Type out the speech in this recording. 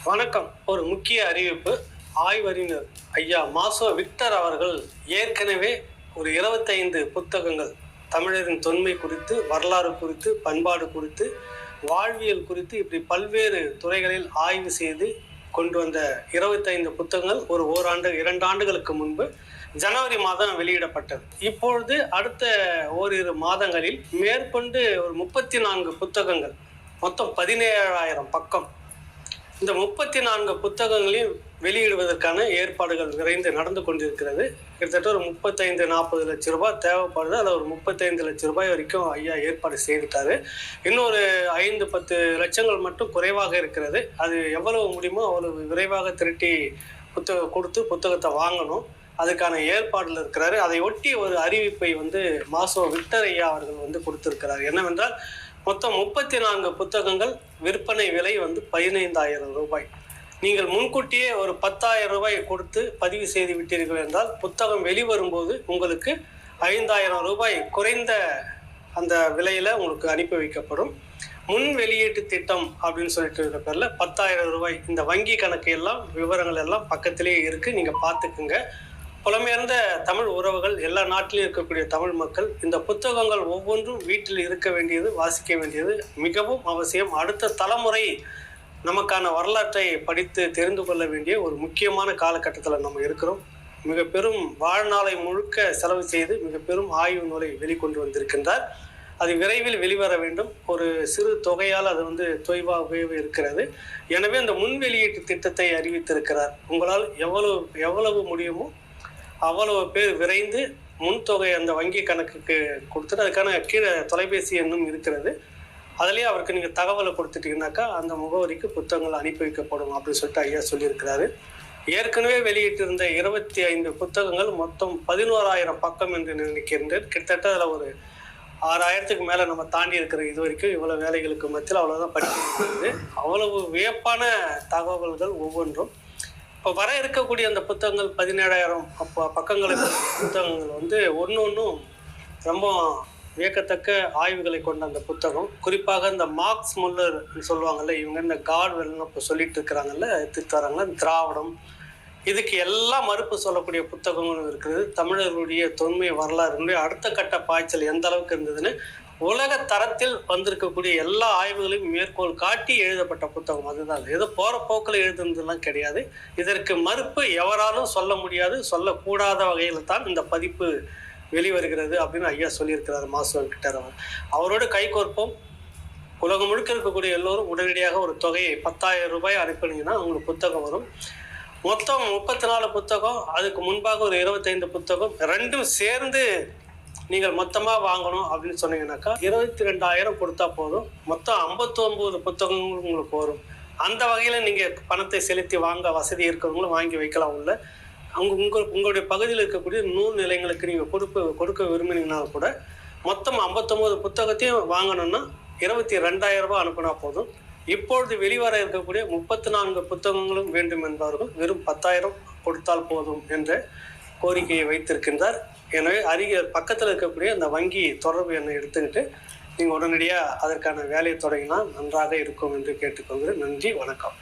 வணக்கம். ஒரு முக்கிய அறிவிப்பு. ஆய்வறிஞர் ஐயா மாசோ விக்டர் அவர்கள் ஏற்கனவே ஒரு 25 புத்தகங்கள் தமிழரின் தொன்மை குறித்து, வரலாறு குறித்து, பண்பாடு குறித்து, வாழ்வியல் குறித்து இப்படி பல்வேறு துறைகளில் ஆய்வு செய்து கொண்டு வந்த 25 புத்தகங்கள் ஒரு ஓராண்டு 2 ஆண்டுகளுக்கு முன்பு ஜனவரி மாதம் வெளியிடப்பட்டது. இப்பொழுது அடுத்த ஓரிரு மாதங்களில் மேற்கொண்டு ஒரு 34 புத்தகங்கள், மொத்தம் 17,000 பக்கம். இந்த 34 புத்தகங்களையும் வெளியிடுவதற்கான ஏற்பாடுகள் விரைந்து நடந்து கொண்டிருக்கிறது. கிட்டத்தட்ட ஒரு 35-40 லட்சம் ரூபாய் தேவைப்படுது. அதில் ஒரு 35 லட்சம் ரூபாய் வரைக்கும் ஐயா ஏற்பாடு செய்துட்டாரு. இன்னொரு 5-10 லட்சங்கள் மட்டும் குறைவாக இருக்கிறது. அது எவ்வளவு முடியுமோ அவ்வளவு விரைவாக திரட்டி புத்தகத்தை வாங்கணும். அதுக்கான ஏற்பாடுல இருக்கிறாரு. அதை ஒட்டி ஒரு அறிவிப்பை மாசோ விக்டர் ஐயா அவர்கள் கொடுத்திருக்கிறார். என்னவென்றால், மொத்தம் 34 புத்தகங்கள், விற்பனை விலை 15,000 ரூபாய். நீங்கள் முன்கூட்டியே ஒரு 10,000 ரூபாய் கொடுத்து பதிவு செய்து விட்டீர்கள் என்றால் புத்தகம் வெளிவரும்போது உங்களுக்கு 5,000 ரூபாய் குறைந்த அந்த விலையில உங்களுக்கு அனுப்பி வைக்கப்படும். முன் வெளியீட்டு திட்டம் அப்படின்னு சொல்லிட்டு இருக்கிற பேர்ல 10,000 ரூபாய். இந்த வங்கி கணக்கு எல்லாம், விவரங்கள் எல்லாம் பக்கத்திலேயே இருக்கு, நீங்க பார்த்துக்குங்க. புலம்பெயர்ந்த தமிழ் உறவுகள், எல்லா நாட்டிலும் இருக்கக்கூடிய தமிழ் மக்கள், இந்த புத்தகங்கள் ஒவ்வொன்றும் வீட்டில் இருக்க வேண்டியது, வாசிக்க வேண்டியது மிகவும் அவசியம். அடுத்த தலைமுறை நமக்கான வரலாற்றை படித்து தெரிந்து கொள்ள வேண்டிய ஒரு முக்கியமான காலகட்டத்தில் நம்ம இருக்கிறோம். மிக பெரும் வாழ்நாளை முழுக்க செலவு செய்து மிக பெரும் ஆய்வு நூலை வெளிக்கொண்டு வந்திருக்கின்றார். அது விரைவில் வெளிவர வேண்டும். ஒரு சிறு தொகையால் அது தொய்வாகவே இருக்கிறது. எனவே அந்த முன் வெளியீட்டு திட்டத்தை அறிவித்திருக்கிறார். உங்களால் எவ்வளவு முடியுமோ அவ்வளவு பேர் விரைந்து முன்தொகை அந்த வங்கி கணக்குக்கு கொடுத்துட்டு, அதுக்கான கீழே தொலைபேசி எண்ணும் இருக்கிறது. அதுலேயே அவருக்கு நீங்கள் தகவலை கொடுத்துட்டீங்கன்னாக்கா அந்த முகவரிக்கு புத்தகங்கள் அனுப்பி வைக்கப்படும் அப்படின்னு சொல்லிட்டு ஐயா சொல்லியிருக்கிறாரு. ஏற்கனவே வெளியிட்டிருந்த 25 புத்தகங்கள் மொத்தம் 11,000 பக்கம் என்று நினைக்கின்றேன். கிட்டத்தட்ட அதில் ஒரு 6,000க்கு மேலே நம்ம தாண்டி இருக்கிற இது வரைக்கும். இவ்வளோ வேலைகளுக்கு மத்தியில் அவ்வளோதான் படிக்கிறது. அவ்வளவு வியப்பான தகவல்கள் ஒவ்வொன்றும். இப்போ வர இருக்கக்கூடிய அந்த புத்தகங்கள் 17,000 பக்கங்களுக்கு புத்தகங்கள் ஒன்றும் ரொம்ப வியக்கத்தக்க ஆய்வுகளை கொண்ட அந்த புத்தகம். குறிப்பாக இந்த மார்க்ஸ் முல்லர் சொல்லுவாங்கல்ல, இவங்க இந்த காட்வெல்னு இப்போ சொல்லிட்டு இருக்கிறாங்கல்ல, எடுத்துட்டு திராவிடம், இதுக்கு எல்லாம் மறுப்பு சொல்லக்கூடிய புத்தகங்களும் இருக்குது. தமிழர்களுடைய தொன்மை வரலாறு அடுத்த கட்ட பாய்ச்சல் எந்த அளவுக்கு இருந்ததுன்னு உலக தரத்தில் வந்திருக்கக்கூடிய எல்லா ஆய்வுகளையும் மேற்கோள் காட்டி எழுதப்பட்ட புத்தகம். அதுதான், ஏதோ போற போக்கில் எழுதுனதுலாம் கிடையாது. இதற்கு மறுப்பு எவராலும் சொல்ல முடியாது, சொல்லக்கூடாத வகையில் தான் இந்த பதிப்பு வெளிவருகிறது அப்படின்னு ஐயா சொல்லியிருக்கிறார் மாசோ விக்டர் அவர். அவரோடு கைகோர்ப்போம். உலகம் முழுக்க இருக்கக்கூடிய எல்லோரும் உடனடியாக ஒரு தொகையை 10,000 ரூபாய் அனுப்பினீங்கன்னா உங்களுக்கு புத்தகம் வரும். மொத்தம் 34 புத்தகம், அதுக்கு முன்பாக ஒரு 25 புத்தகம், ரெண்டும் சேர்ந்து நீங்கள் மொத்தமாக வாங்கணும் அப்படின்னு சொன்னீங்கன்னாக்கா 22,000 கொடுத்தா போதும். மொத்தம் 59 புத்தகங்கள் உங்களுக்கு வரும். அந்த வகையில் நீங்கள் பணத்தை செலுத்தி வாங்க வசதி இருக்கிறவங்களும் வாங்கி வைக்கலாம். உங்களுடைய பகுதியில் இருக்கக்கூடிய நூல் நிலையங்களுக்கு நீங்கள் கொடுக்க விரும்பினீங்கன்னா கூட மொத்தம் 59 புத்தகத்தையும் வாங்கணும்னா 22,000 ரூபாய் அனுப்பினா போதும். இப்பொழுது வெளிவர இருக்கக்கூடிய 34 புத்தகங்களும் வேண்டும் என்பவர்கள் வெறும் 10,000 கொடுத்தால் போதும் என்ற கோரிக்கையை வைத்திருக்கின்றார். எனவே பக்கத்தில் இருக்கக்கூடிய அந்த வங்கி தொடர்பு எண்ணை எடுத்துக்கிட்டு நீங்கள் உடனடியாக அதற்கான வேலையை தொடங்கினால் நன்றாக இருக்கும் என்று கேட்டுக்கொள்கிறேன். நன்றி, வணக்கம்.